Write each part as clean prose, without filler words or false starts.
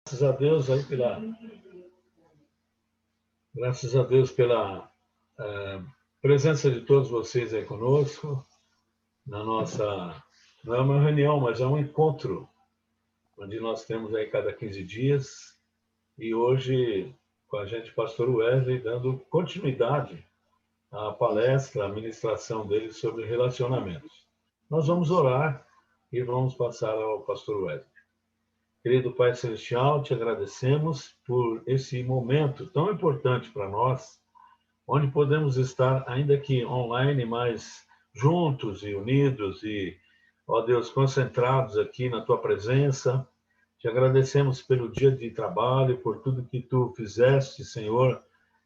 Graças a Deus aí graças a Deus pela presença de todos vocês aí conosco na nossa, não é uma reunião, mas é um encontro onde nós temos aí cada 15 dias e hoje com a gente o pastor Wesley dando continuidade à palestra, à ministração dele sobre relacionamentos. Nós vamos orar e vamos passar ao pastor Wesley. Querido Pai Celestial, te agradecemos por esse momento tão importante para nós, onde podemos estar, ainda que online, mas juntos e unidos e, ó Deus, concentrados aqui na tua presença. Te agradecemos pelo dia de trabalho, por tudo que tu fizeste, Senhor,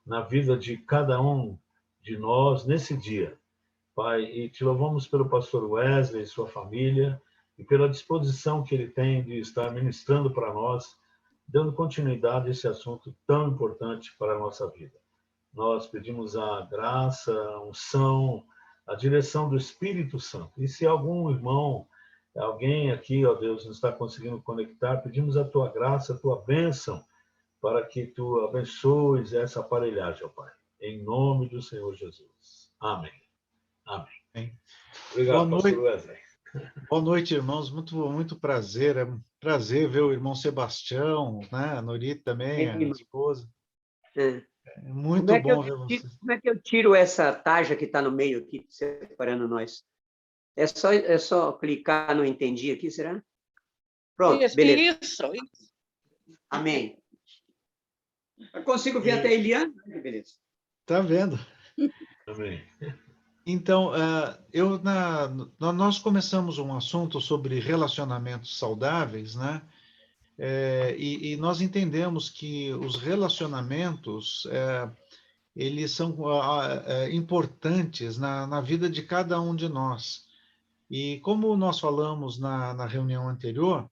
na vida de cada um de nós nesse dia. Pai, e te louvamos pelo pastor Wesley e sua família, e pela disposição que ele tem de estar ministrando para nós, dando continuidade a esse assunto tão importante para a nossa vida. Nós pedimos a graça, a unção, a direção do Espírito Santo. E se algum irmão, alguém aqui, ó Deus, não está conseguindo conectar, pedimos a tua graça, a tua bênção, para que tu abençoes essa aparelhagem, ó Pai. Em nome do Senhor Jesus. Amém. Amém. Obrigado, pastor Wesley. Boa noite, irmãos. Muito prazer. É um prazer ver o irmão Sebastião, né? A Norita também, a esposa. É muito bom ver você. Como é que eu tiro essa tarja que está no meio aqui, separando nós? É só clicar no entendi aqui, será? Pronto, isso, beleza. Isso. Amém. Eu consigo ver até a Eliane? Beleza. Tá vendo? Amém. Então, nós começamos um assunto sobre relacionamentos saudáveis, né? E nós entendemos que os relacionamentos, eles são importantes na vida de cada um de nós. E como nós falamos na reunião anterior,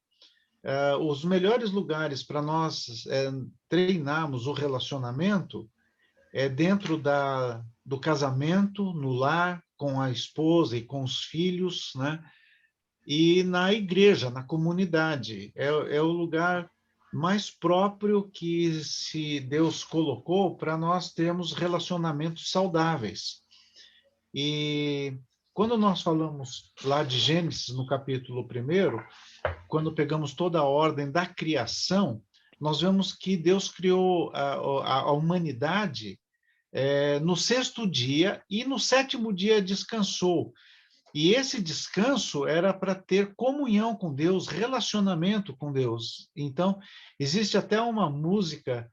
os melhores lugares para nós treinarmos o relacionamento é dentro do casamento, no lar, com a esposa e com os filhos, né? E na igreja, na comunidade. É o lugar mais próprio que se Deus colocou para nós termos relacionamentos saudáveis. E quando nós falamos lá de Gênesis, no capítulo 1, quando pegamos toda a ordem da criação, nós vemos que Deus criou a humanidade no 6º dia, e no 7º dia descansou. E esse descanso era para ter comunhão com Deus, relacionamento com Deus. Então, existe até uma música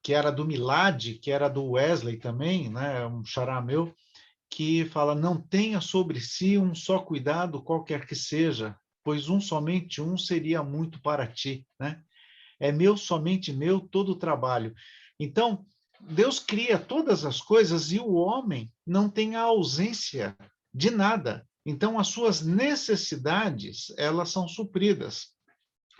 que era do Milad, que era do Wesley também, né, um xará meu, que fala: não tenha sobre si um só cuidado, qualquer que seja, pois somente um seria muito para ti, né? É meu, somente meu, todo o trabalho. Então, Deus cria todas as coisas e o homem não tem a ausência de nada. Então, as suas necessidades, elas são supridas.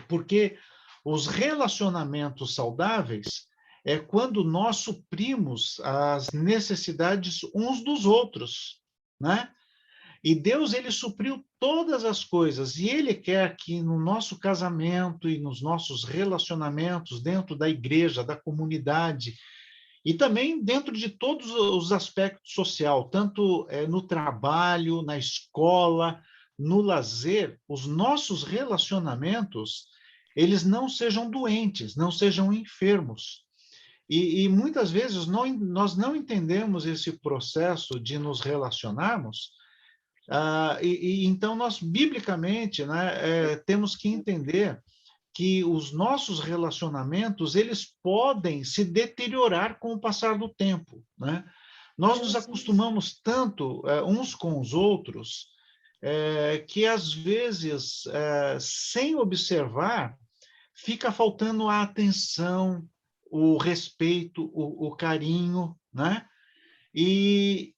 Porque os relacionamentos saudáveis é quando nós suprimos as necessidades uns dos outros, né? E Deus, ele supriu todas as coisas, e ele quer que no nosso casamento e nos nossos relacionamentos dentro da igreja, da comunidade, e também dentro de todos os aspectos social, tanto no trabalho, na escola, no lazer, os nossos relacionamentos, eles não sejam doentes, não sejam enfermos. E muitas vezes nós não entendemos esse processo de nos relacionarmos. Então, nós, biblicamente, né, temos que entender que os nossos relacionamentos, eles podem se deteriorar com o passar do tempo, né? Nós nos acostumamos tanto uns com os outros, que, às vezes, sem observar, fica faltando a atenção, o respeito, o carinho, né? E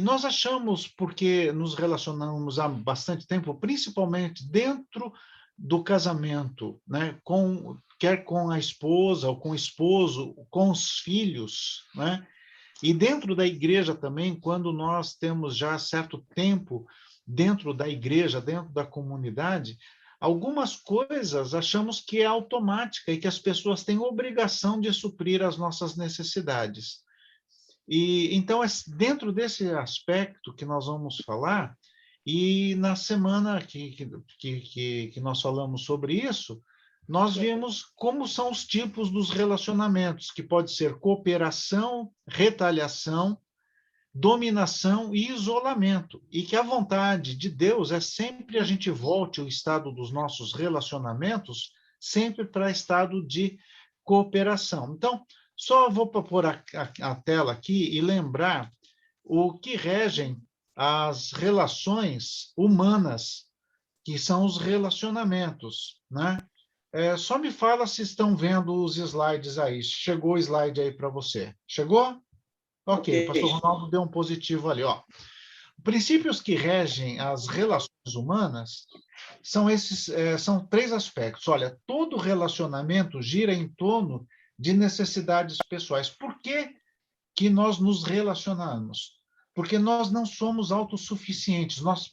nós achamos, porque nos relacionamos há bastante tempo, principalmente dentro do casamento, né? Quer com a esposa, ou com o esposo, com os filhos, né? E dentro da igreja também, quando nós temos já certo tempo dentro da igreja, dentro da comunidade, algumas coisas achamos que é automática e que as pessoas têm obrigação de suprir as nossas necessidades. E então é dentro desse aspecto que nós vamos falar, e na semana que nós falamos sobre isso, nós vimos como são os tipos dos relacionamentos, que pode ser cooperação, retaliação, dominação e isolamento. E que a vontade de Deus é sempre a gente volte ao estado dos nossos relacionamentos, sempre para estado de cooperação. Então, só vou pôr a tela aqui e lembrar o que regem as relações humanas, que são os relacionamentos, né? Só me fala se estão vendo os slides aí. Chegou o slide aí para você. Chegou? Ok, o pastor Ronaldo deu um positivo ali, ó. Princípios que regem as relações humanas são 3 aspectos. Olha, todo relacionamento gira em torno de necessidades pessoais. Por que nós nos relacionamos? Porque nós não somos autossuficientes, nós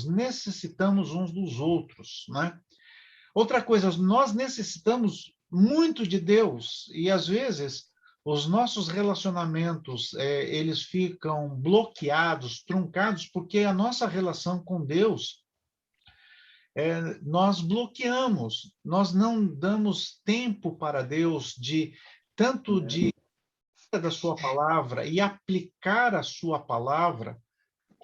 necessitamos uns dos outros, né? Outra coisa, nós necessitamos muito de Deus, e às vezes os nossos relacionamentos, eles ficam bloqueados, truncados, porque a nossa relação com Deus, nós bloqueamos, nós não damos tempo para Deus tanto de da sua palavra e aplicar a sua palavra,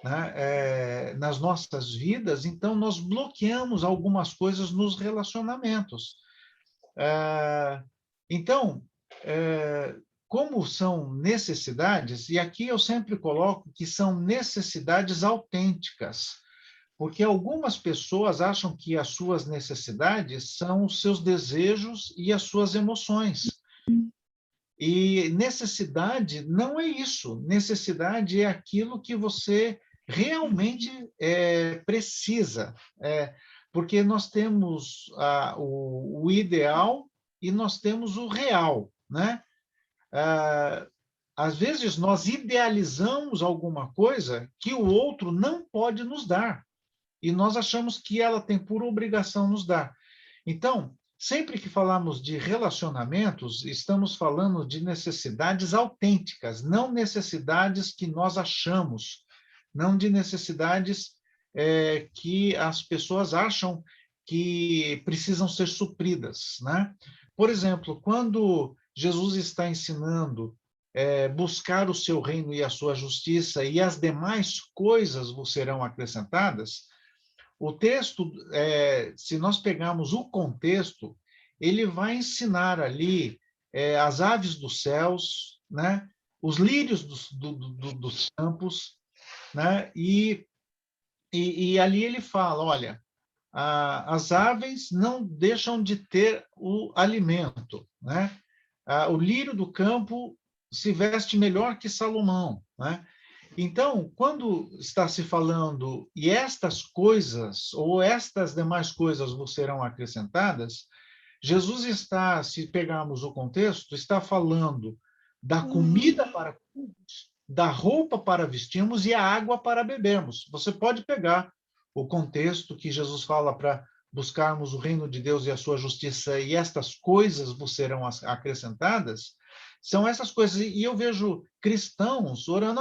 né, nas nossas vidas, então nós bloqueamos algumas coisas nos relacionamentos. Então, como são necessidades, e aqui eu sempre coloco que são necessidades autênticas, porque algumas pessoas acham que as suas necessidades são os seus desejos e as suas emoções. E necessidade não é isso. Necessidade é aquilo que você realmente precisa. Porque nós temos o ideal e nós temos o real, né? Às vezes nós idealizamos alguma coisa que o outro não pode nos dar. E nós achamos que ela tem por obrigação nos dar. Então, sempre que falamos de relacionamentos, estamos falando de necessidades autênticas, não necessidades que nós achamos, não de necessidades que as pessoas acham que precisam ser supridas, né? Por exemplo, quando Jesus está ensinando buscar o seu reino e a sua justiça, e as demais coisas vos serão acrescentadas, o texto, se nós pegarmos o contexto, ele vai ensinar ali as aves dos céus, né? Os lírios dos campos, né? E ali ele fala, olha, as aves não deixam de ter o alimento, né? O lírio do campo se veste melhor que Salomão, né? Então, quando está se falando, e estas coisas, ou estas demais coisas vos serão acrescentadas, Jesus está, se pegarmos o contexto, está falando da comida para comermos, da roupa para vestirmos e a água para bebermos. Você pode pegar o contexto que Jesus fala para buscarmos o reino de Deus e a sua justiça, e estas coisas vos serão acrescentadas, são essas coisas. E eu vejo cristãos orando,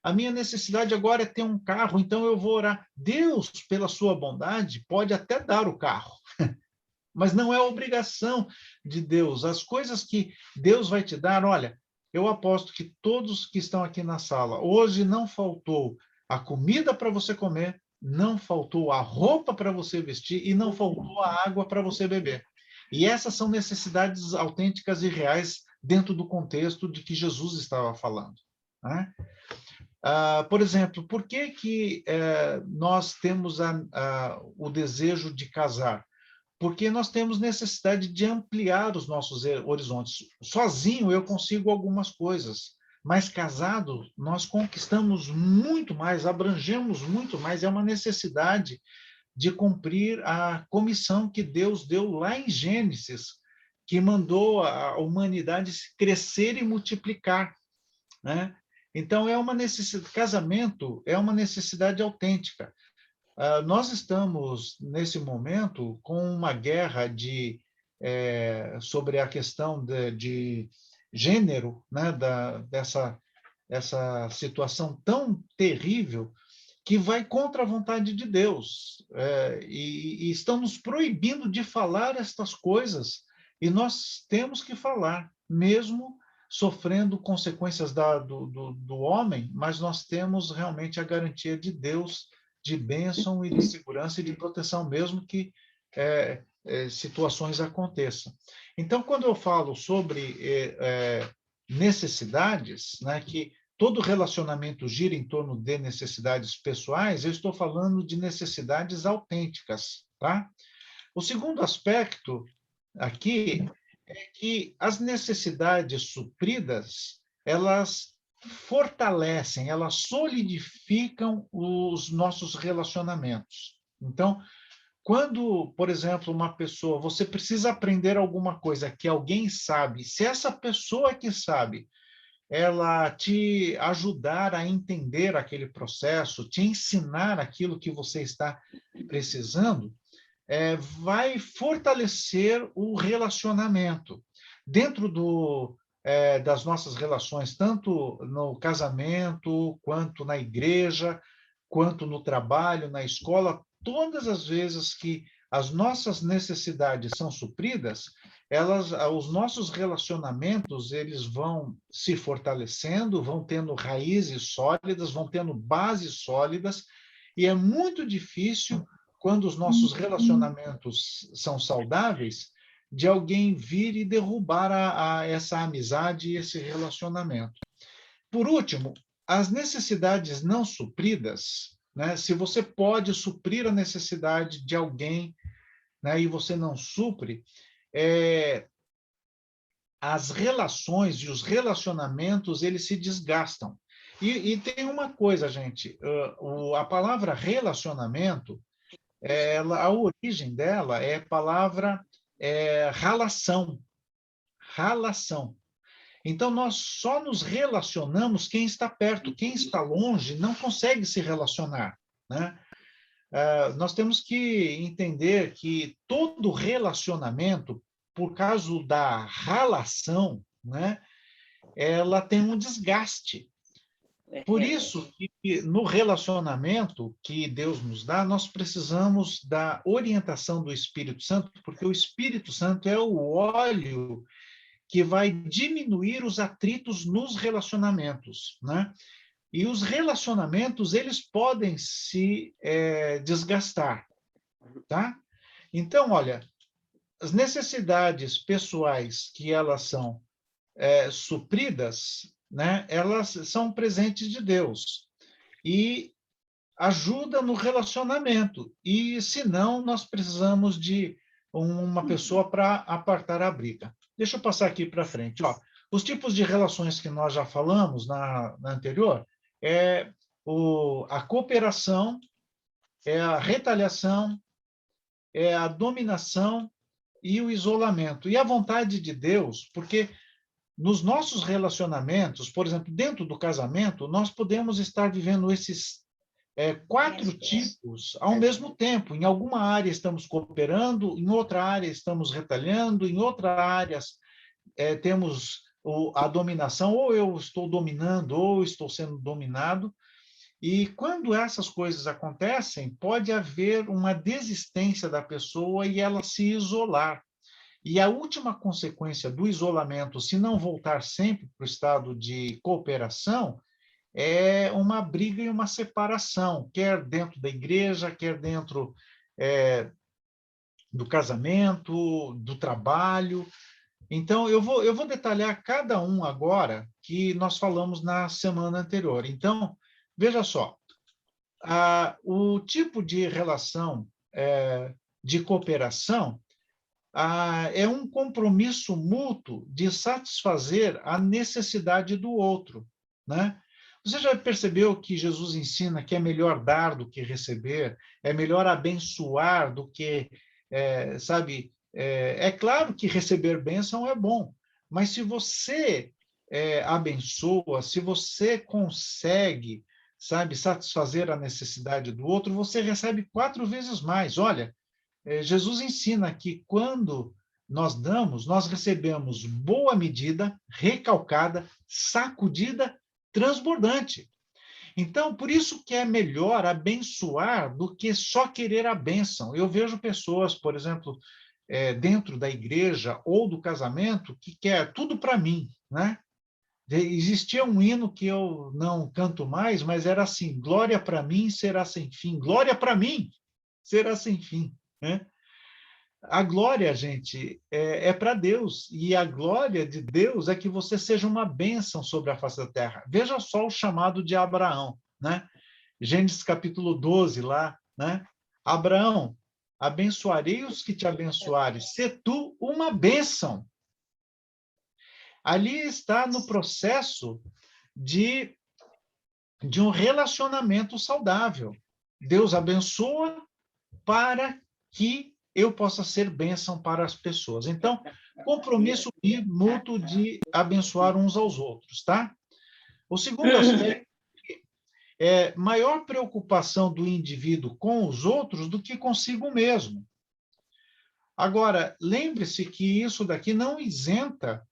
a minha necessidade agora é ter um carro, então eu vou orar. Deus, pela sua bondade, pode até dar o carro, mas não é obrigação de Deus. As coisas que Deus vai te dar, olha, eu aposto que todos que estão aqui na sala, hoje não faltou a comida para você comer, não faltou a roupa para você vestir e não faltou a água para você beber. E essas são necessidades autênticas e reais dentro do contexto de que Jesus estava falando, né? Por exemplo, por que nós temos o desejo de casar? Porque nós temos necessidade de ampliar os nossos horizontes. Sozinho eu consigo algumas coisas, mas casado nós conquistamos muito mais, abrangemos muito mais, é uma necessidade de cumprir a comissão que Deus deu lá em Gênesis, que mandou a humanidade crescer e multiplicar, né? Então, é uma necessidade, casamento é uma necessidade autêntica. Nós estamos, nesse momento, com uma guerra sobre a questão de gênero, né, dessa situação tão terrível que vai contra a vontade de Deus. E estão nos proibindo de falar estas coisas, e nós temos que falar, mesmo sofrendo consequências do homem, mas nós temos realmente a garantia de Deus de bênção e de segurança e de proteção, mesmo que situações aconteçam. Então, quando eu falo sobre necessidades, né, que todo relacionamento gira em torno de necessidades pessoais, eu estou falando de necessidades autênticas, tá? O segundo aspecto aqui é que as necessidades supridas, elas fortalecem, elas solidificam os nossos relacionamentos. Então, quando, por exemplo, uma pessoa, você precisa aprender alguma coisa que alguém sabe, se essa pessoa que sabe, ela te ajudar a entender aquele processo, te ensinar aquilo que você está precisando, vai fortalecer o relacionamento. Dentro das nossas relações, tanto no casamento, quanto na igreja, quanto no trabalho, na escola, todas as vezes que as nossas necessidades são supridas, os nossos relacionamentos, eles vão se fortalecendo, vão tendo raízes sólidas, vão tendo bases sólidas, e é muito difícil, quando os nossos relacionamentos são saudáveis, de alguém vir e derrubar essa amizade e esse relacionamento. Por último, as necessidades não supridas, né? Se você pode suprir a necessidade de alguém, né, e você não supre, as relações e os relacionamentos, eles se desgastam. E tem uma coisa, gente, a palavra relacionamento, a origem dela é a palavra relação. Relação. Então, nós só nos relacionamos quem está perto, quem está longe não consegue se relacionar, né? Nós temos que entender que todo relacionamento, por causa da relação, né, ela tem um desgaste. Por isso que no relacionamento que Deus nos dá, nós precisamos da orientação do Espírito Santo, porque o Espírito Santo é o óleo que vai diminuir os atritos nos relacionamentos, né? E os relacionamentos, eles podem se desgastar, tá? Então, olha, as necessidades pessoais que elas são supridas, né? Elas são presentes de Deus e ajuda no relacionamento. E, se não, nós precisamos de uma pessoa para apartar a briga. Deixa eu passar aqui para frente. Ó, os tipos de relações que nós já falamos na anterior é a cooperação, é a retaliação, é a dominação e o isolamento. E a vontade de Deus, porque nos nossos relacionamentos, por exemplo, dentro do casamento, nós podemos estar vivendo esses 4 tipos ao mesmo tempo. Em alguma área estamos cooperando, em outra área estamos retalhando, em outra área temos a dominação, ou eu estou dominando, ou estou sendo dominado. E quando essas coisas acontecem, pode haver uma desistência da pessoa e ela se isolar. E a última consequência do isolamento, se não voltar sempre para o estado de cooperação, é uma briga e uma separação, quer dentro da igreja, quer dentro do casamento, do trabalho. Então, eu vou detalhar cada um agora que nós falamos na semana anterior. Então, veja só, o tipo de relação de cooperação é um compromisso mútuo de satisfazer a necessidade do outro, né? Você já percebeu que Jesus ensina que é melhor dar do que receber, é melhor abençoar do que, sabe? É claro que receber bênção é bom, mas se você abençoa, se você consegue, sabe, satisfazer a necessidade do outro, você recebe 4 vezes mais. Olha, Jesus ensina que quando nós damos, nós recebemos boa medida, recalcada, sacudida, transbordante. Então, por isso que é melhor abençoar do que só querer a bênção. Eu vejo pessoas, por exemplo, dentro da igreja ou do casamento, que quer tudo para mim, né? Existia um hino que eu não canto mais, mas era assim: glória para mim será sem fim, glória para mim será sem fim, né? A glória, gente, é para Deus, e a glória de Deus é que você seja uma bênção sobre a face da terra. Veja só o chamado de Abraão, né? Gênesis capítulo 12, lá, né? Abraão, abençoarei os que te abençoarem, se tu uma bênção. Ali está no processo de um relacionamento saudável. Deus abençoa para que eu possa ser bênção para as pessoas. Então, compromisso mútuo de abençoar uns aos outros, tá? O segundo aspecto é maior preocupação do indivíduo com os outros do que consigo mesmo. Agora, lembre-se que isso daqui não isenta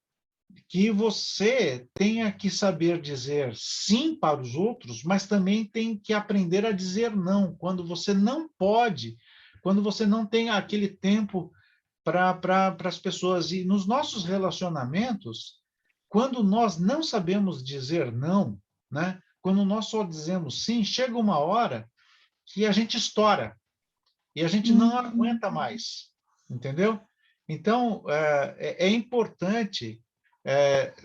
que você tenha que saber dizer sim para os outros, mas também tem que aprender a dizer não, quando você não pode, quando você não tem aquele tempo para as pessoas. E nos nossos relacionamentos, quando nós não sabemos dizer não, né? Quando nós só dizemos sim, chega uma hora que a gente estoura e a gente não aguenta mais, entendeu? Então, é importante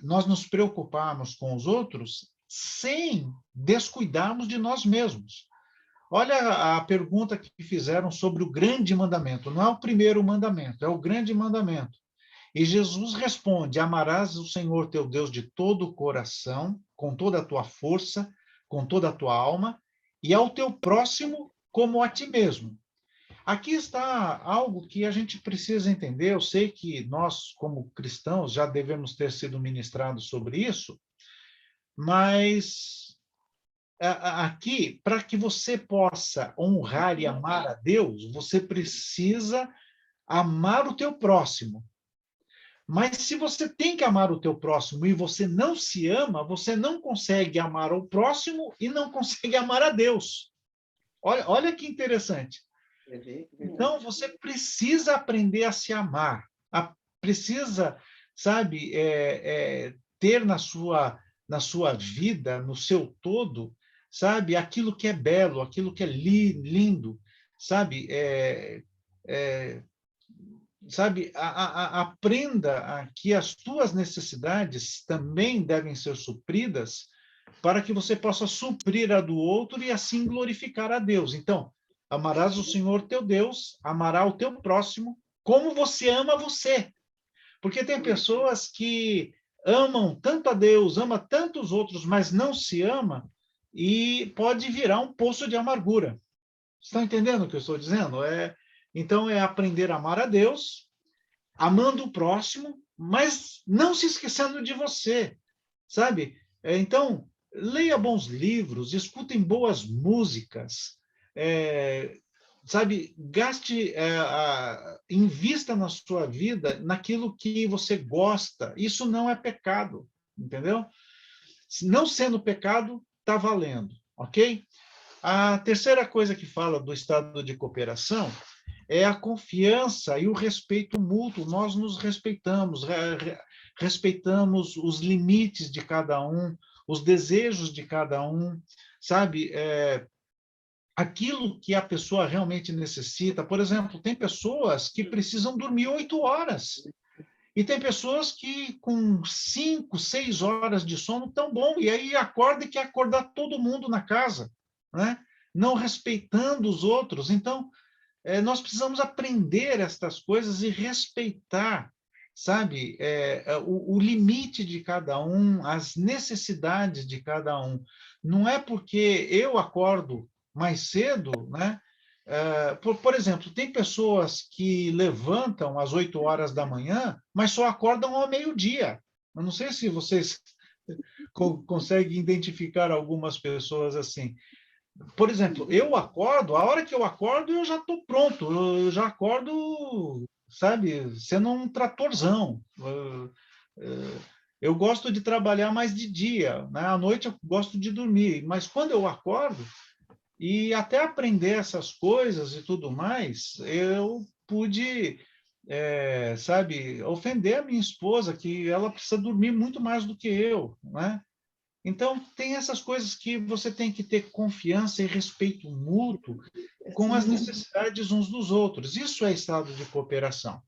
nós nos preocuparmos com os outros sem descuidarmos de nós mesmos. Olha a pergunta que fizeram sobre o grande mandamento. Não é o primeiro mandamento, é o grande mandamento. E Jesus responde: amarás o Senhor teu Deus de todo o coração, com toda a tua força, com toda a tua alma, e ao teu próximo como a ti mesmo. Aqui está algo que a gente precisa entender. Eu sei que nós, como cristãos, já devemos ter sido ministrados sobre isso, mas aqui, para que você possa honrar e amar a Deus, você precisa amar o teu próximo. Mas se você tem que amar o teu próximo e você não se ama, você não consegue amar o próximo e não consegue amar a Deus. Olha que interessante. Então, você precisa aprender a se amar, precisa, sabe, ter na sua vida, no seu todo, sabe, aquilo que é belo, aquilo que é lindo, sabe, sabe, aprenda que as tuas necessidades também devem ser supridas para que você possa suprir a do outro e assim glorificar a Deus. Então, amarás o Senhor teu Deus, amará o teu próximo, como você ama você. Porque tem pessoas que amam tanto a Deus, ama tanto os outros, mas não se ama, e pode virar um poço de amargura. Estão entendendo o que eu estou dizendo? Então, é aprender a amar a Deus, amando o próximo, mas não se esquecendo de você, sabe? Então, leia bons livros, escutem boas músicas, sabe? Gaste, invista na sua vida naquilo que você gosta. Isso não é pecado, entendeu? Não sendo pecado, está valendo, ok? A terceira coisa que fala do estado de cooperação é a confiança e o respeito mútuo. Nós nos respeitamos, respeitamos os limites de cada um, os desejos de cada um, sabe? Aquilo que a pessoa realmente necessita. Por exemplo, tem pessoas que precisam dormir 8 horas. E tem pessoas que com 5, 6 horas de sono estão bom, e aí acorda e quer acordar todo mundo na casa, né? Não respeitando os outros. Então, nós precisamos aprender estas coisas e respeitar, sabe, o limite de cada um, as necessidades de cada um. Não é porque eu acordo mais cedo, né? Por exemplo, tem pessoas que levantam às 8 horas da manhã, mas só acordam ao meio-dia. Eu não sei se vocês consegue identificar algumas pessoas assim. Por exemplo, eu acordo, a hora que eu acordo, eu já estou pronto, eu já acordo, sabe, sendo um tratorzão. Eu gosto de trabalhar mais de dia, né? À noite eu gosto de dormir, mas quando eu acordo, e até aprender essas coisas e tudo mais, eu pude, sabe, ofender a minha esposa, que ela precisa dormir muito mais do que eu, né? Então, tem essas coisas que você tem que ter confiança e respeito mútuo com as necessidades uns dos outros. Isso é estado de cooperação.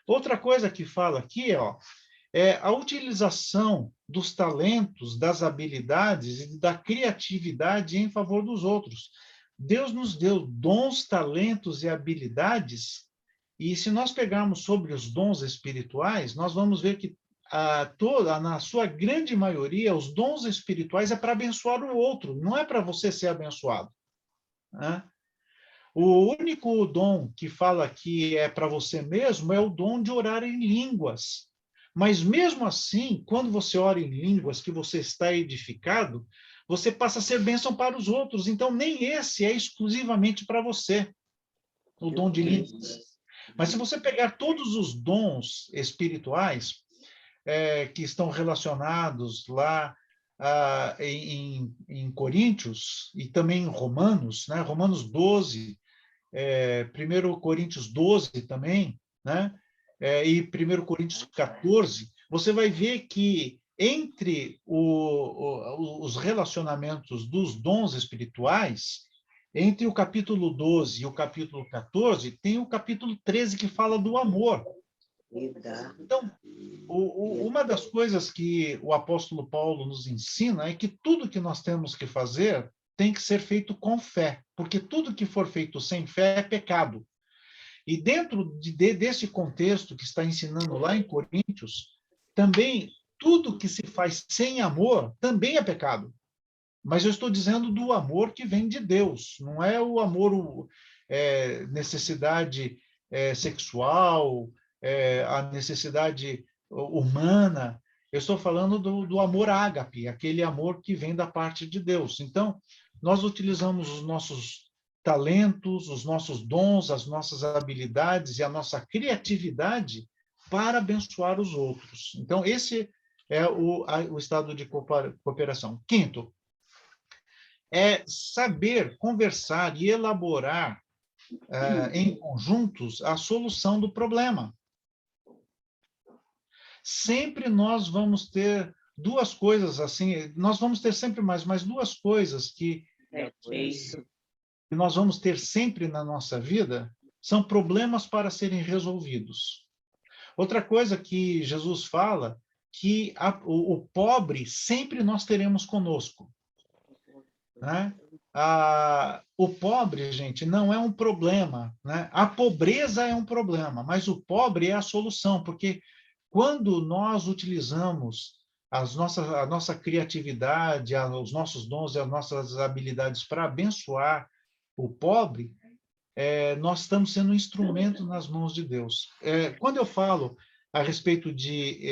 Outra coisa que fala aqui, ó, é a utilização dos talentos, das habilidades e da criatividade em favor dos outros. Deus nos deu dons, talentos e habilidades, e se nós pegarmos sobre os dons espirituais, nós vamos ver que na sua grande maioria, os dons espirituais é para abençoar o outro, não é para você ser abençoado, né? O único dom que fala que é para você mesmo é o dom de orar em línguas. Mas mesmo assim, quando você ora em línguas que você está edificado, você passa a ser bênção para os outros. Então, nem esse é exclusivamente para você, o dom de línguas. Mas se você pegar todos os dons espirituais que estão relacionados lá em Coríntios e também em Romanos, né? Romanos 12, 1 Coríntios 12 também, né? E 1 Coríntios 14, você vai ver que entre os relacionamentos dos dons espirituais, entre o capítulo 12 e o capítulo 14, tem o capítulo 13 que fala do amor. Então, uma das coisas que o apóstolo Paulo nos ensina é que tudo que nós temos que fazer tem que ser feito com fé, porque tudo que for feito sem fé é pecado. E dentro desse contexto que está ensinando lá em Coríntios, também tudo que se faz sem amor também é pecado. Mas eu estou dizendo do amor que vem de Deus, não é o amor, necessidade sexual, a necessidade humana. Eu estou falando do amor ágape, aquele amor que vem da parte de Deus. Então, nós utilizamos os nossos talentos, os nossos dons, as nossas habilidades e a nossa criatividade para abençoar os outros. Então, esse é o estado de cooperação. Quinto, é saber conversar e elaborar em conjuntos a solução do problema. Sempre nós vamos ter duas coisas assim, nós vamos ter sempre mais duas coisas que nós vamos ter sempre na nossa vida, são problemas para serem resolvidos. Outra coisa que Jesus fala, que o pobre sempre nós teremos conosco, né? O pobre, gente, não é um problema, né? A pobreza é um problema, mas o pobre é a solução, porque quando nós utilizamos a nossa criatividade, os nossos dons e as nossas habilidades para abençoar o pobre, nós estamos sendo um instrumento nas mãos de Deus. Quando eu falo a respeito de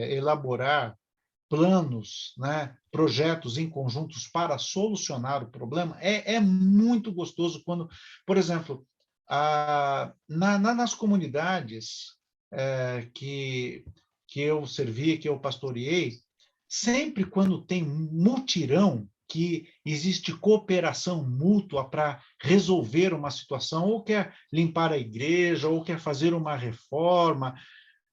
elaborar planos, né, projetos em conjuntos para solucionar o problema, é muito gostoso quando, por exemplo, nas comunidades que eu servi, que eu pastoreei, sempre quando tem mutirão, que existe cooperação mútua para resolver uma situação, ou quer limpar a igreja, ou quer fazer uma reforma,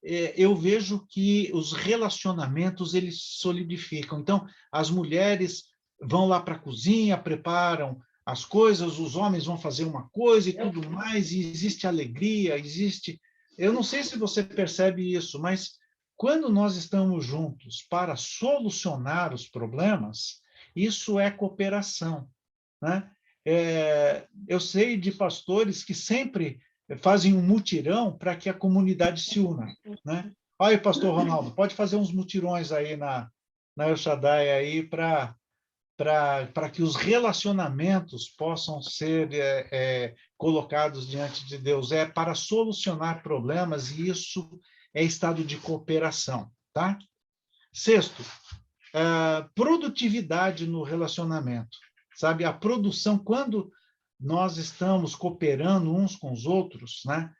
eu vejo que os relacionamentos eles solidificam. Então, as mulheres vão lá para a cozinha, preparam as coisas, os homens vão fazer uma coisa e tudo mais, e existe alegria, existe... Eu não sei se você percebe isso, mas quando nós estamos juntos para solucionar os problemas, isso é cooperação, né? Eu sei de pastores que sempre fazem um mutirão para que a comunidade se una, né? Olha, pastor Ronaldo, pode fazer uns mutirões aí na El Shaddai aí para que os relacionamentos possam ser colocados diante de Deus. É para solucionar problemas, e isso é estado de cooperação, tá? Sexto, produtividade no relacionamento. Sabe, a produção, quando nós estamos cooperando uns com os outros, né?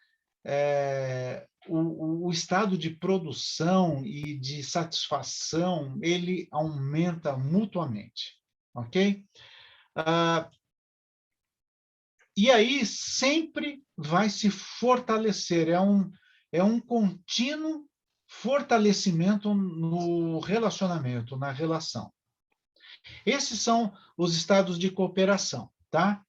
O estado de produção e de satisfação, ele aumenta mutuamente, ok? E aí sempre vai se fortalecer, é um contínuo fortalecimento no relacionamento, na relação. Esses são os estados de cooperação, tá?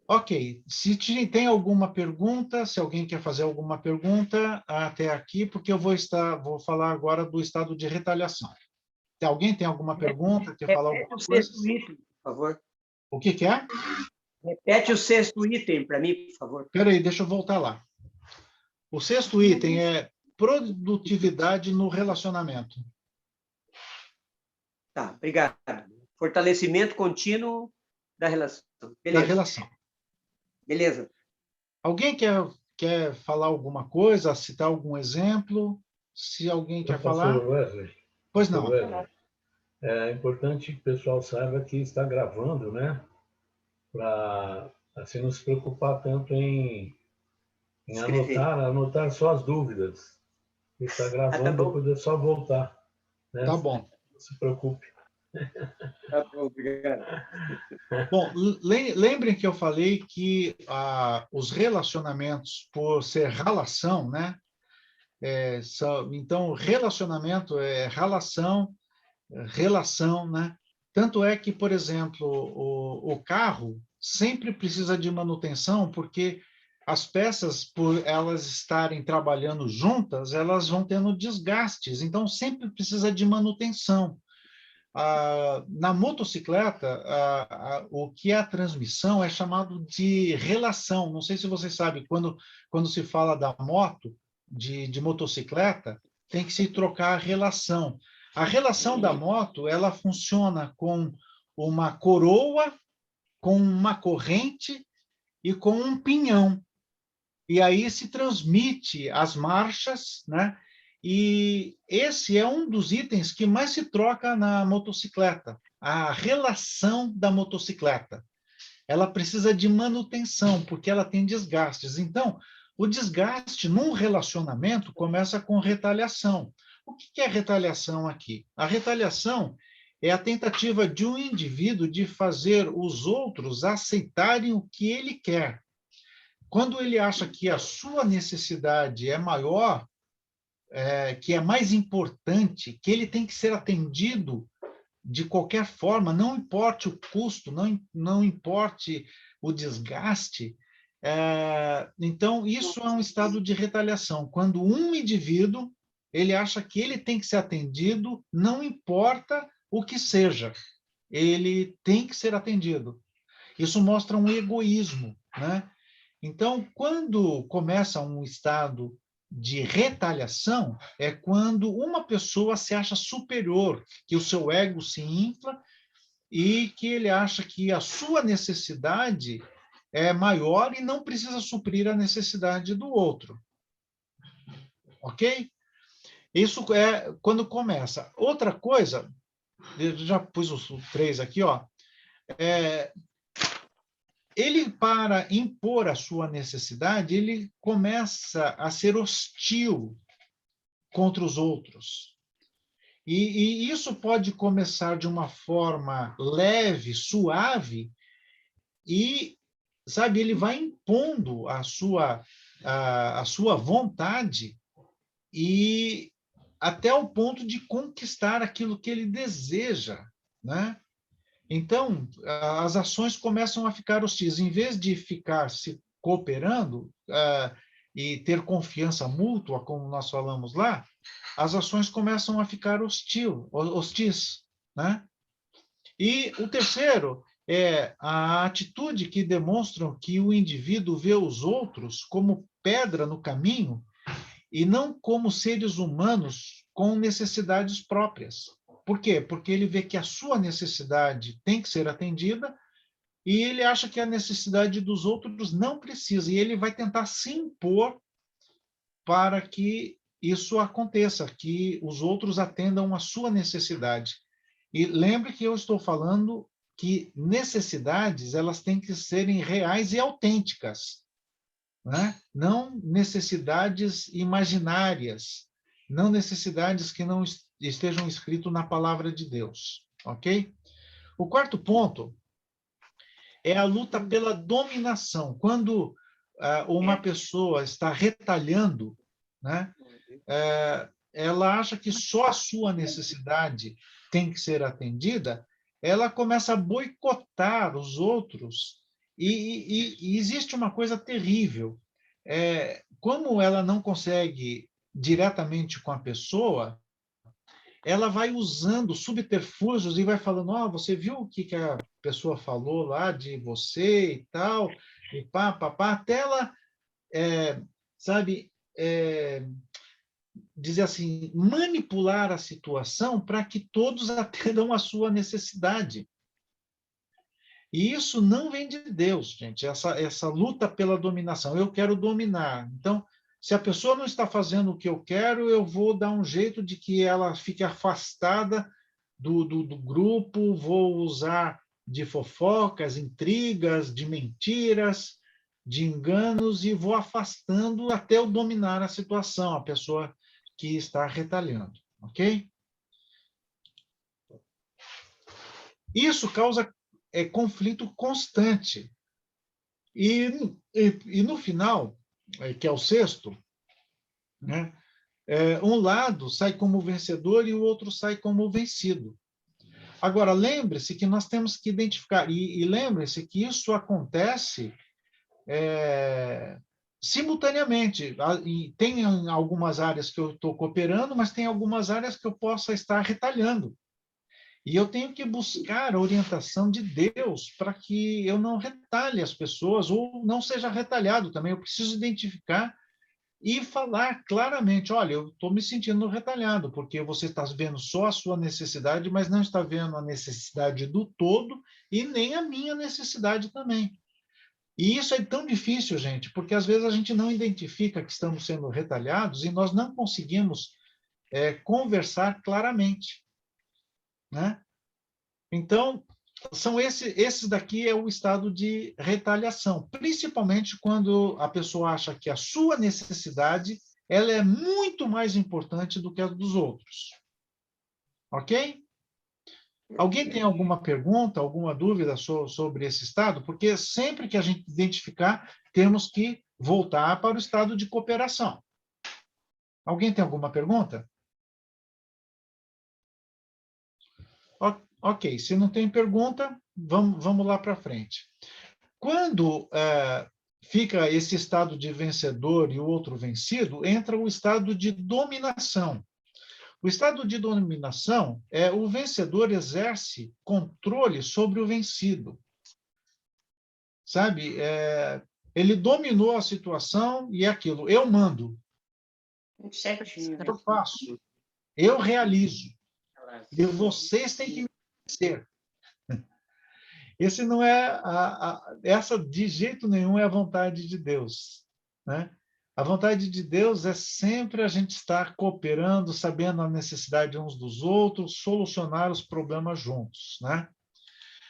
Ok, se tem alguma pergunta, se alguém quer fazer alguma pergunta até aqui, porque eu vou falar agora do estado de retaliação. Alguém tem alguma pergunta, quer falar alguma coisa? Repete o sexto item, por favor. O que é? Repete o sexto item para mim, por favor. Espera aí, deixa eu voltar lá. O sexto item é produtividade no relacionamento. Tá, obrigado. Fortalecimento contínuo da relação. Beleza. Da relação. Beleza. Alguém quer falar alguma coisa, citar algum exemplo? Se alguém quer falar? Wesley, Pois não. Wesley, é importante que o pessoal saiba que está gravando, né? Para assim não se preocupar tanto em anotar só as dúvidas. Está gravando, depois é só voltar. Né? Tá bom. Não se preocupe. Tá bom, obrigado. Bom, lembrem que eu falei que os relacionamentos, por ser relação, né? Então, relacionamento é relação, né? Tanto é que, por exemplo, o carro sempre precisa de manutenção, porque as peças, por elas estarem trabalhando juntas, elas vão tendo desgastes, então sempre precisa de manutenção. Na motocicleta, o que é a transmissão é chamado de relação. Não sei se vocês sabem, quando se fala da moto, de motocicleta, tem que se trocar a relação. A relação da moto, ela funciona com uma coroa, com uma corrente e com um pinhão. E aí se transmite as marchas, né? E esse é um dos itens que mais se troca na motocicleta, a relação da motocicleta. Ela precisa de manutenção, porque ela tem desgastes. Então, o desgaste num relacionamento começa com retaliação. O que é retaliação aqui? A retaliação é a tentativa de um indivíduo de fazer os outros aceitarem o que ele quer. Quando ele acha que a sua necessidade é maior, que é mais importante, que ele tem que ser atendido de qualquer forma, não importe o custo, não importe o desgaste, então isso é um estado de retaliação. Quando um indivíduo ele acha que ele tem que ser atendido, não importa o que seja, ele tem que ser atendido. Isso mostra um egoísmo, né? Então, quando começa um estado de retaliação, é quando uma pessoa se acha superior, que o seu ego se infla e que ele acha que a sua necessidade é maior e não precisa suprir a necessidade do outro. Ok? Isso é quando começa. Outra coisa, eu já pus os 3 aqui, ó. Ele, para impor a sua necessidade, ele começa a ser hostil contra os outros. E isso pode começar de uma forma leve, suave, e, sabe, ele vai impondo a sua vontade e até o ponto de conquistar aquilo que ele deseja, né? Então, as ações começam a ficar hostis. Em vez de ficar se cooperando e ter confiança mútua, como nós falamos lá, as ações começam a ficar hostis, né? E o terceiro é a atitude que demonstram que o indivíduo vê os outros como pedra no caminho e não como seres humanos com necessidades próprias. Por quê? Porque ele vê que a sua necessidade tem que ser atendida e ele acha que a necessidade dos outros não precisa. E ele vai tentar se impor para que isso aconteça, que os outros atendam a sua necessidade. E lembre que eu estou falando que necessidades, elas têm que serem reais e autênticas, né? Não necessidades imaginárias, não necessidades que não estejam escritas na palavra de Deus, ok? O quarto ponto é a luta pela dominação. Quando uma pessoa está retalhando, né, ela acha que só a sua necessidade tem que ser atendida, ela começa a boicotar os outros. E existe uma coisa terrível. Como ela não consegue diretamente com a pessoa, ela vai usando subterfúgios e vai falando, você viu o que a pessoa falou lá de você e tal, e pá, pá, pá, até ela, sabe, dizer assim, manipular a situação para que todos atendam à sua necessidade. E isso não vem de Deus, gente, essa luta pela dominação. Eu quero dominar. Então, se a pessoa não está fazendo o que eu quero, eu vou dar um jeito de que ela fique afastada do grupo, vou usar de fofocas, intrigas, de mentiras, de enganos, e vou afastando até eu dominar a situação, a pessoa que está retalhando, ok? Isso causa conflito constante. E no final, que é o sexto, né, um lado sai como vencedor e o outro sai como vencido. Agora, lembre-se que nós temos que identificar, e lembre-se que isso acontece simultaneamente. E tem algumas áreas que eu estou cooperando, mas tem algumas áreas que eu possa estar retalhando. E eu tenho que buscar a orientação de Deus para que eu não retalhe as pessoas ou não seja retalhado também. Eu preciso identificar e falar claramente, olha, eu estou me sentindo retalhado, porque você está vendo só a sua necessidade, mas não está vendo a necessidade do todo e nem a minha necessidade também. E isso é tão difícil, gente, porque às vezes a gente não identifica que estamos sendo retalhados e nós não conseguimos conversar claramente, né? Então, são esses daqui é o estado de retaliação, principalmente quando a pessoa acha que a sua necessidade ela é muito mais importante do que a dos outros. Ok? Alguém tem alguma pergunta, alguma dúvida sobre esse estado? Porque sempre que a gente identificar, temos que voltar para o estado de cooperação. Alguém tem alguma pergunta? Ok, se não tem pergunta, vamos lá para frente. Quando fica esse estado de vencedor e o outro vencido, entra o estado de dominação. O estado de dominação é o vencedor exerce controle sobre o vencido. Sabe? Ele dominou a situação e é aquilo. Eu mando. Eu faço. Eu realizo. E vocês têm que me vencer. Esse não é essa de jeito nenhum é a vontade de Deus, né? A vontade de Deus é sempre a gente estar cooperando, sabendo a necessidade uns dos outros, solucionar os problemas juntos, né?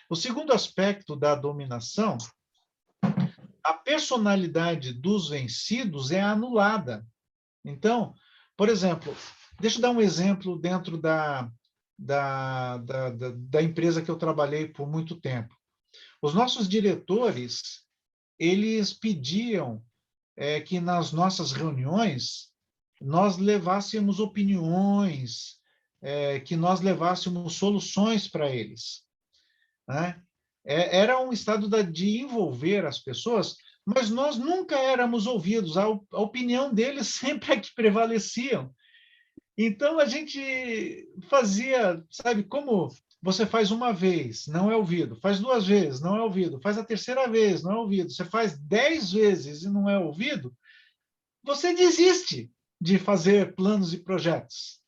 O segundo aspecto da dominação, a personalidade dos vencidos é anulada. Então, por exemplo, deixa eu dar um exemplo dentro da empresa que eu trabalhei por muito tempo. Os nossos diretores, eles pediam que nas nossas reuniões nós levássemos opiniões, que nós levássemos soluções para eles, né? Era um estado de envolver as pessoas, mas nós nunca éramos ouvidos, a opinião deles sempre é que prevalecia. Então, a gente fazia, sabe, como você faz uma vez, não é ouvido, faz duas vezes, não é ouvido, faz a terceira vez, não é ouvido, você faz 10 vezes e não é ouvido, você desiste de fazer planos e projetos.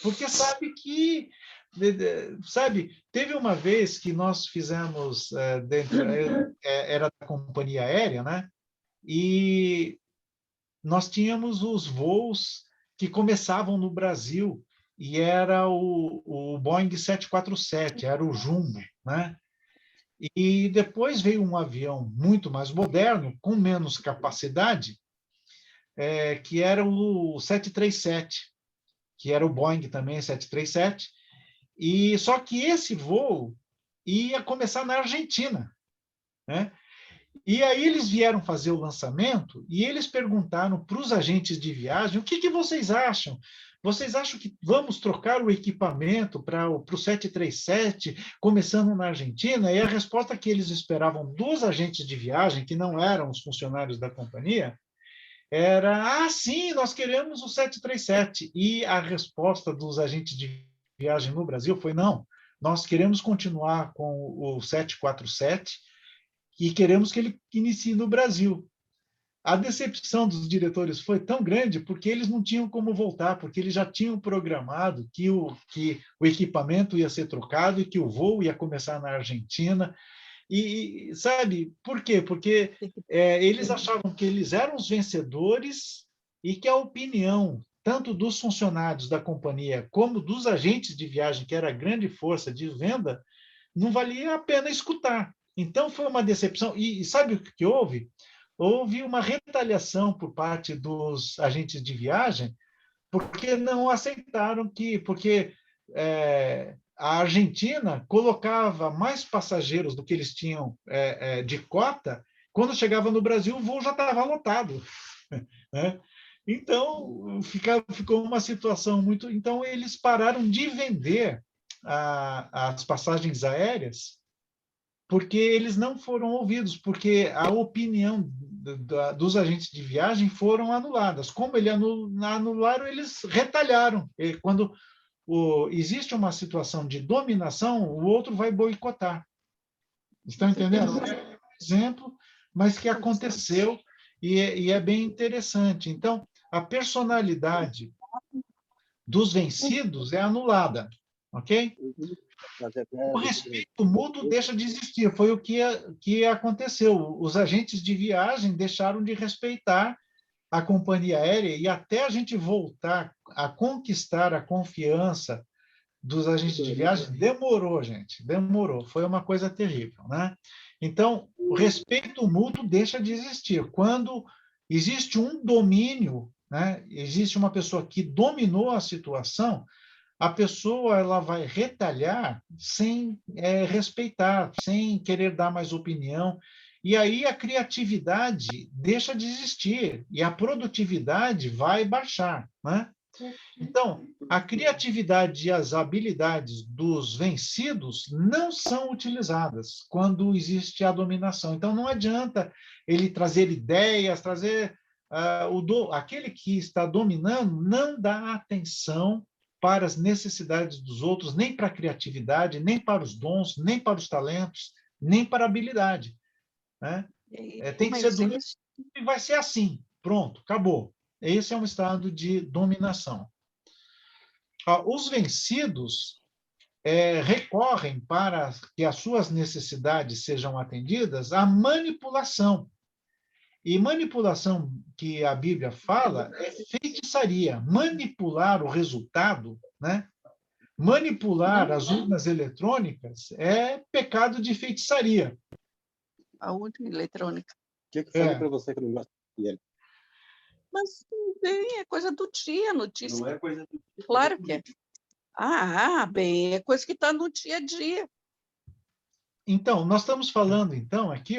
Porque sabe que, sabe, teve uma vez que nós fizemos, era da companhia aérea, né? E nós tínhamos os voos que começavam no Brasil, e era o Boeing 747, era o Jumbo, né? E depois veio um avião muito mais moderno, com menos capacidade, que era o 737, que era o Boeing também, 737, e só que esse voo ia começar na Argentina, né? E aí eles vieram fazer o lançamento e eles perguntaram para os agentes de viagem o que vocês acham? Vocês acham que vamos trocar o equipamento para o 737, começando na Argentina? E a resposta que eles esperavam dos agentes de viagem, que não eram os funcionários da companhia, era: sim, nós queremos o 737. E a resposta dos agentes de viagem no Brasil foi: não, nós queremos continuar com o 747 e queremos que ele inicie no Brasil. A decepção dos diretores foi tão grande porque eles não tinham como voltar, porque eles já tinham programado que o equipamento ia ser trocado e que o voo ia começar na Argentina. E sabe por quê? Porque eles achavam que eles eram os vencedores e que a opinião tanto dos funcionários da companhia como dos agentes de viagem, que era a grande força de venda, não valia a pena escutar. Então, foi uma decepção. E sabe o que houve? Houve uma retaliação por parte dos agentes de viagem, porque não aceitaram porque a Argentina colocava mais passageiros do que eles tinham de cota. Quando chegava no Brasil, o voo já estava lotado, né? Então, ficou uma situação muito... Então, eles pararam de vender as passagens aéreas porque eles não foram ouvidos, porque a opinião dos agentes de viagem foram anuladas. Como eles anularam, eles retalharam. E quando existe uma situação de dominação, o outro vai boicotar. Estão entendendo? É um exemplo, mas que aconteceu e é bem interessante. Então, a personalidade dos vencidos é anulada, ok? O respeito mútuo deixa de existir. Foi o que aconteceu. Os agentes de viagem deixaram de respeitar a companhia aérea e até a gente voltar a conquistar a confiança dos agentes de viagem, demorou, gente. Demorou. Foi uma coisa terrível, né? Então, o respeito mútuo deixa de existir. Quando existe um domínio, né? Existe uma pessoa que dominou a situação, a pessoa ela vai retalhar sem respeitar, sem querer dar mais opinião, e aí a criatividade deixa de existir e a produtividade vai baixar, né? Então, a criatividade e as habilidades dos vencidos não são utilizadas quando existe a dominação. Então, não adianta ele trazer ideias, trazer... aquele que está dominando não dá atenção para as necessidades dos outros, nem para a criatividade, nem para os dons, nem para os talentos, nem para a habilidade, né? Tem que ser dominado e vai ser assim. Pronto, acabou. Esse é um estado de dominação. Os vencidos recorrem para que as suas necessidades sejam atendidas à manipulação. E manipulação que a Bíblia fala é feitiçaria, manipular o resultado, né? Manipular as urnas eletrônicas é pecado de feitiçaria. A urna eletrônica. O que falei para você que eu não gosto dele? Mas bem, é coisa do dia, notícia. Não é coisa do dia. Claro que é. Bem, é coisa que está no dia a dia. Então, nós estamos falando, então, aqui,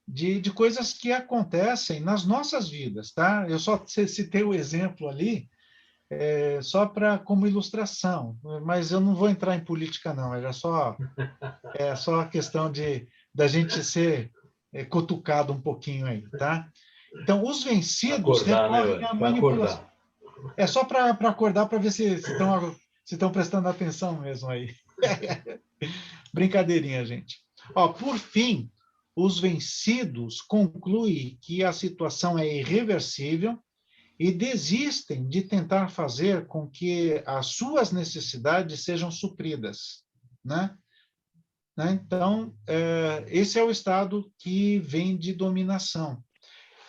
de coisas que acontecem nas nossas vidas, tá? Eu só citei o exemplo ali, só como ilustração, mas eu não vou entrar em política, não, é só a questão da gente ser cutucado um pouquinho aí, tá? Então, os vencidos recorrem à manipulação. É só para acordar, para ver se estão prestando atenção mesmo aí. Brincadeirinha, gente. Por fim, os vencidos concluem que a situação é irreversível e desistem de tentar fazer com que as suas necessidades sejam supridas, né? Então, esse é o estado que vem de dominação.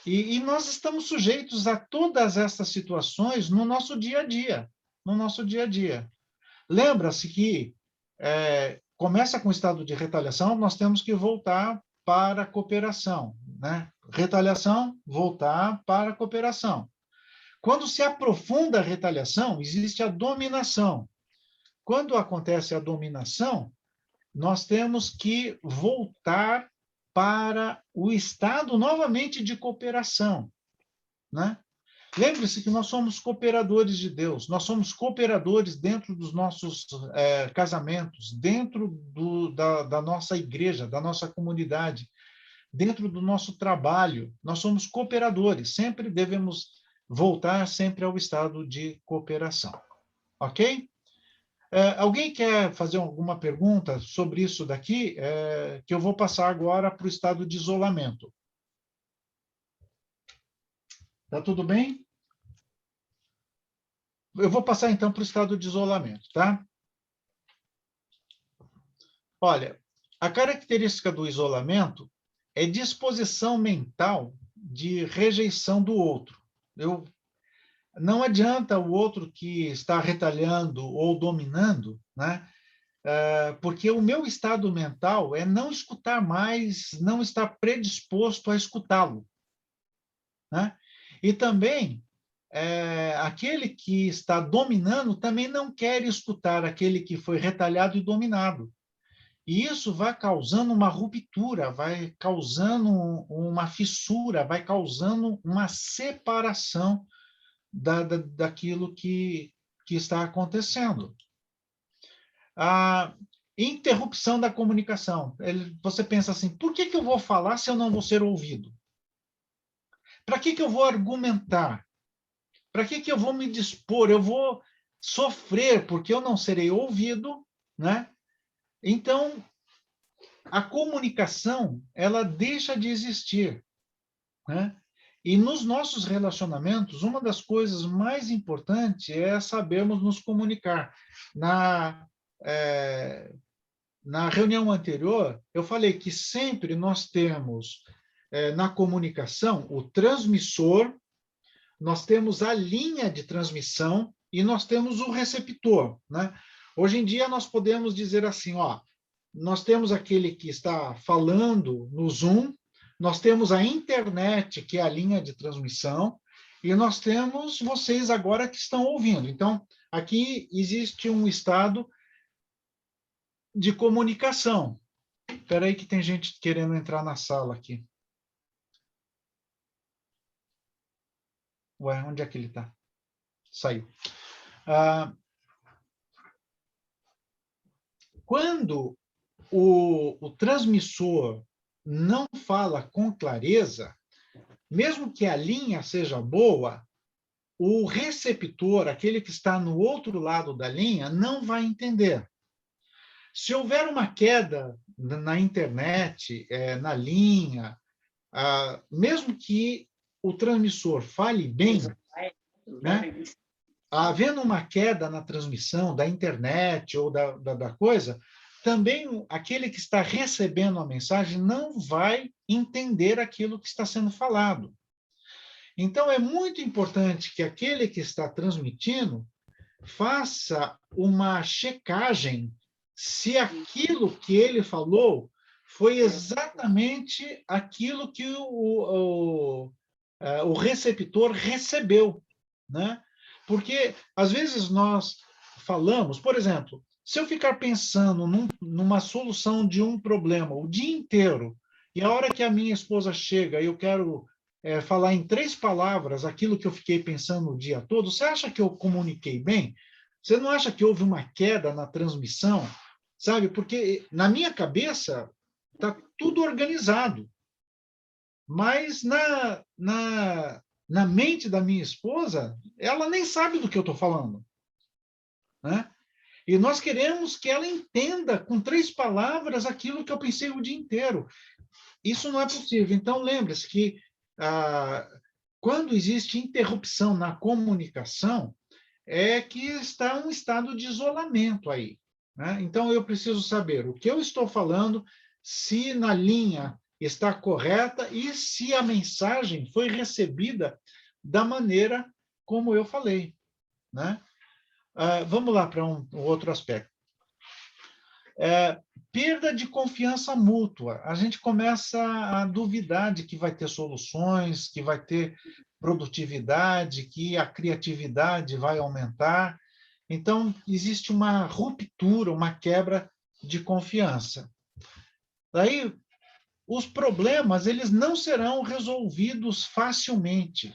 E nós estamos sujeitos a todas essas situações no nosso dia a dia, no nosso dia a dia. Lembra-se que começa com o estado de retaliação, nós temos que voltar para a cooperação, né? Retaliação, voltar para a cooperação. Quando se aprofunda a retaliação, existe a dominação. Quando acontece a dominação, nós temos que voltar para o estado novamente de cooperação, né? Lembre-se que nós somos cooperadores de Deus, nós somos cooperadores dentro dos nossos casamentos, dentro da nossa igreja, da nossa comunidade, dentro do nosso trabalho, nós somos cooperadores, sempre devemos voltar sempre ao estado de cooperação, ok? Alguém quer fazer alguma pergunta sobre isso daqui? Que eu vou passar agora para o estado de isolamento. Tá tudo bem? Eu vou passar, então, para o estado de isolamento, tá? Olha, a característica do isolamento é disposição mental de rejeição do outro. Não adianta o outro que está retalhando ou dominando, né? Porque o meu estado mental é não escutar mais, não estar predisposto a escutá-lo, né? E também, aquele que está dominando também não quer escutar aquele que foi retalhado e dominado. E isso vai causando uma ruptura, vai causando uma fissura, vai causando uma separação daquilo que está acontecendo. A interrupção da comunicação. Você pensa assim, por que eu vou falar se eu não vou ser ouvido? Para que eu vou argumentar? Para que eu vou me dispor? Eu vou sofrer porque eu não serei ouvido, né? Então, a comunicação, ela deixa de existir, né? E nos nossos relacionamentos, uma das coisas mais importantes é sabermos nos comunicar. Na reunião anterior, eu falei que sempre nós temos, na comunicação, o transmissor, nós temos a linha de transmissão e nós temos o receptor, né? Hoje em dia, nós podemos dizer assim, ó, nós temos aquele que está falando no Zoom, nós temos a internet, que é a linha de transmissão, e nós temos vocês agora que estão ouvindo. Então, aqui existe um estado de comunicação. Espera aí que tem gente querendo entrar na sala aqui. Ué, onde é que ele está? Saiu. Quando o transmissor não fala com clareza, mesmo que a linha seja boa, o receptor, aquele que está no outro lado da linha, não vai entender. Se houver uma queda na internet, na linha, mesmo que o transmissor fale bem, né? Havendo uma queda na transmissão da internet ou da coisa, também aquele que está recebendo a mensagem não vai entender aquilo que está sendo falado. Então, é muito importante que aquele que está transmitindo faça uma checagem se aquilo que ele falou foi exatamente aquilo que o receptor recebeu, né? Porque, às vezes, nós falamos, por exemplo, se eu ficar pensando numa solução de um problema o dia inteiro, e a hora que a minha esposa chega e eu quero falar em 3 palavras aquilo que eu fiquei pensando o dia todo, você acha que eu comuniquei bem? Você não acha que houve uma queda na transmissão? Sabe? Porque na minha cabeça está tudo organizado. Mas na mente da minha esposa, ela nem sabe do que eu estou falando, né? E nós queremos que ela entenda com 3 palavras aquilo que eu pensei o dia inteiro. Isso não é possível. Então, lembre-se que quando existe interrupção na comunicação, é que está um estado de isolamento aí, né? Então, eu preciso saber o que eu estou falando, se na linha está correta e se a mensagem foi recebida da maneira como eu falei, né? Vamos lá para um outro aspecto. Perda de confiança mútua. A gente começa a duvidar de que vai ter soluções, que vai ter produtividade, que a criatividade vai aumentar. Então, existe uma ruptura, uma quebra de confiança. Daí, os problemas eles não serão resolvidos facilmente,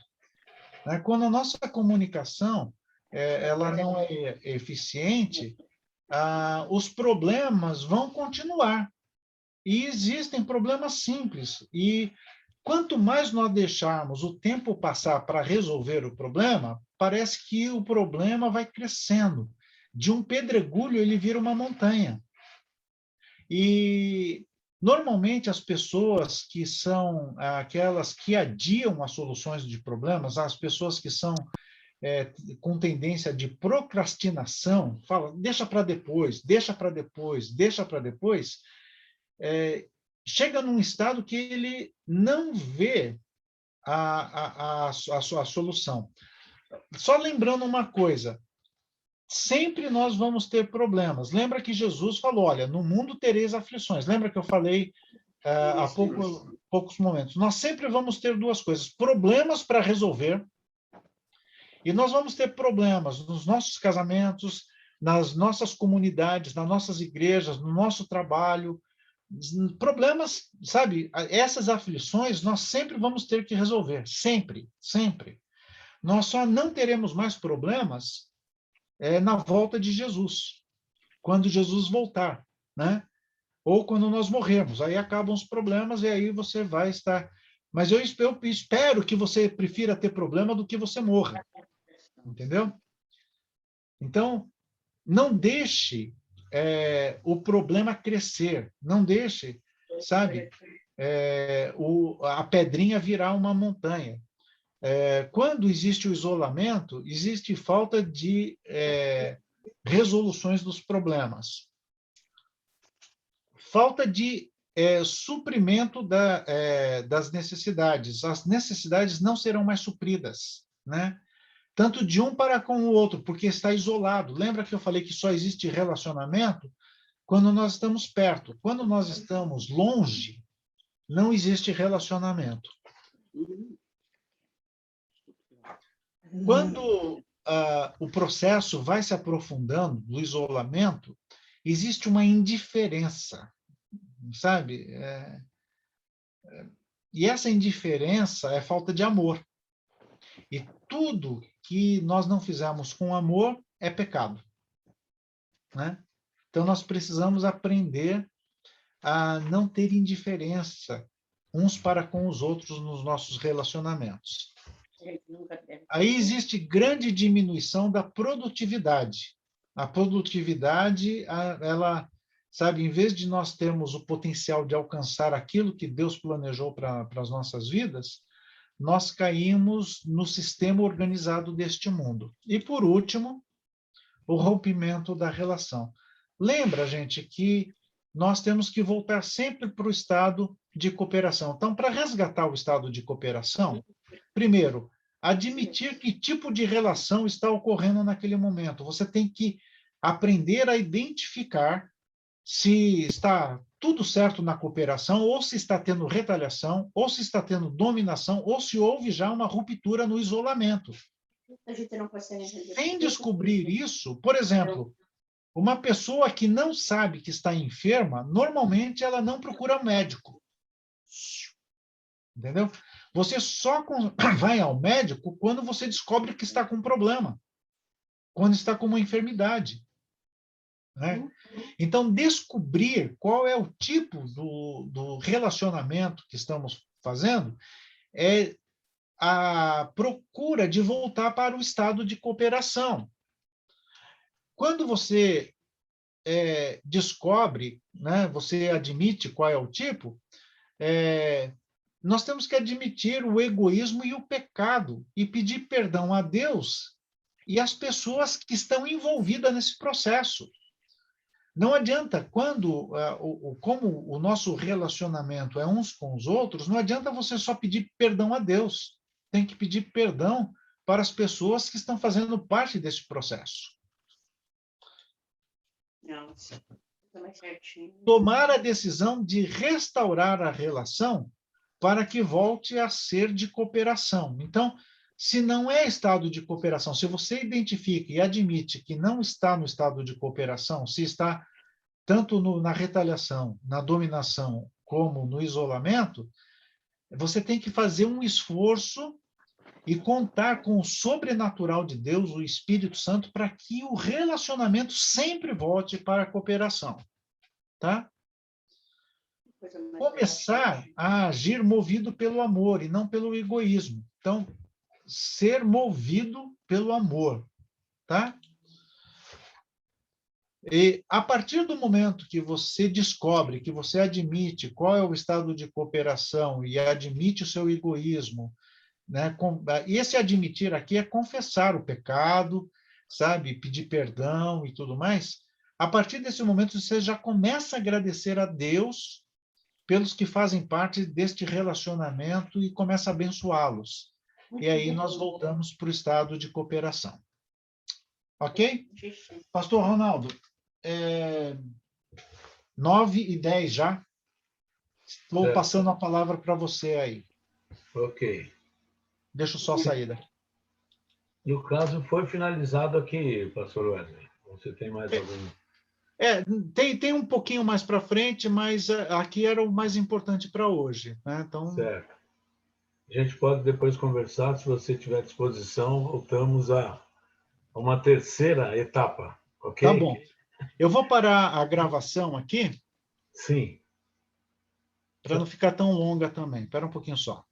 né? Quando a nossa comunicação ela não é eficiente, os problemas vão continuar. E existem problemas simples. E quanto mais nós deixarmos o tempo passar para resolver o problema, parece que o problema vai crescendo. De um pedregulho, ele vira uma montanha. E, normalmente, as pessoas que são aquelas que adiam as soluções de problemas, as pessoas que são com tendência de procrastinação, fala, deixa para depois, deixa para depois, deixa para depois, chega num estado que ele não vê a solução. Só lembrando uma coisa, sempre nós vamos ter problemas. Lembra que Jesus falou, olha, no mundo tereis aflições. Lembra que eu falei há poucos momentos. Nós sempre vamos ter duas coisas, problemas para resolver, e nós vamos ter problemas nos nossos casamentos, nas nossas comunidades, nas nossas igrejas, no nosso trabalho. Problemas, sabe? Essas aflições nós sempre vamos ter que resolver. Sempre, sempre. Nós só não teremos mais problemas na volta de Jesus. Quando Jesus voltar, né? Ou quando nós morrermos. Aí acabam os problemas e aí você vai estar... Mas eu espero que você prefira ter problema do que você morra. Entendeu? Então, não deixe o problema crescer. Não deixe, sabe, a pedrinha virar uma montanha. Quando existe o isolamento, existe falta de resoluções dos problemas. Falta de suprimento das necessidades. As necessidades não serão mais supridas, né? Tanto de um para com o outro, porque está isolado. Lembra que eu falei que só existe relacionamento quando nós estamos perto. Quando nós estamos longe, não existe relacionamento. Quando o processo vai se aprofundando do isolamento, existe uma indiferença, sabe? E essa indiferença é falta de amor. E tudo que nós não fizermos com amor é pecado, né? Então, nós precisamos aprender a não ter indiferença uns para com os outros nos nossos relacionamentos. Aí existe grande diminuição da produtividade. A produtividade, ela, sabe, em vez de nós termos o potencial de alcançar aquilo que Deus planejou para as nossas vidas, nós caímos no sistema organizado deste mundo. E, por último, o rompimento da relação. Lembra, gente, que nós temos que voltar sempre para o estado de cooperação. Então, para resgatar o estado de cooperação, primeiro, admitir que tipo de relação está ocorrendo naquele momento. Você tem que aprender a identificar se está tudo certo na cooperação, ou se está tendo retaliação, ou se está tendo dominação, ou se houve já uma ruptura no isolamento. Sem descobrir isso, por exemplo, uma pessoa que não sabe que está enferma, normalmente ela não procura médico. Entendeu? Você só vai ao médico quando você descobre que está com problema, quando está com uma enfermidade, né? Então, descobrir qual é o tipo do relacionamento que estamos fazendo é a procura de voltar para o estado de cooperação. Quando você descobre, né, você admite qual é o tipo, nós temos que admitir o egoísmo e o pecado e pedir perdão a Deus e às pessoas que estão envolvidas nesse processo. Não adianta, como o nosso relacionamento é uns com os outros, não adianta você só pedir perdão a Deus. Tem que pedir perdão para as pessoas que estão fazendo parte desse processo. Não, tá mais certinho. Tomar a decisão de restaurar a relação para que volte a ser de cooperação. Então, se não é estado de cooperação, se você identifica e admite que não está no estado de cooperação, se está tanto na retaliação, na dominação, como no isolamento, você tem que fazer um esforço e contar com o sobrenatural de Deus, o Espírito Santo, para que o relacionamento sempre volte para a cooperação. Tá? Começar a agir movido pelo amor e não pelo egoísmo. Então, ser movido pelo amor, tá? E a partir do momento que você descobre, que você admite qual é o estado de cooperação e admite o seu egoísmo, né? E esse admitir aqui é confessar o pecado, sabe? Pedir perdão e tudo mais. A partir desse momento, você já começa a agradecer a Deus pelos que fazem parte deste relacionamento e começa a abençoá-los. E aí nós voltamos para o estado de cooperação. Ok? Pastor Ronaldo, 9h10 já. Estou passando a palavra para você aí. Ok. Deixa eu só sair daqui. E o caso foi finalizado aqui, pastor Wesley. Você tem mais algum? Tem um pouquinho mais para frente, mas aqui era o mais importante para hoje. Né? Então... Certo. A gente pode depois conversar, se você tiver disposição, voltamos a uma terceira etapa, ok? Tá bom. Eu vou parar a gravação aqui. Sim. Para não ficar tão longa também. Espera um pouquinho só.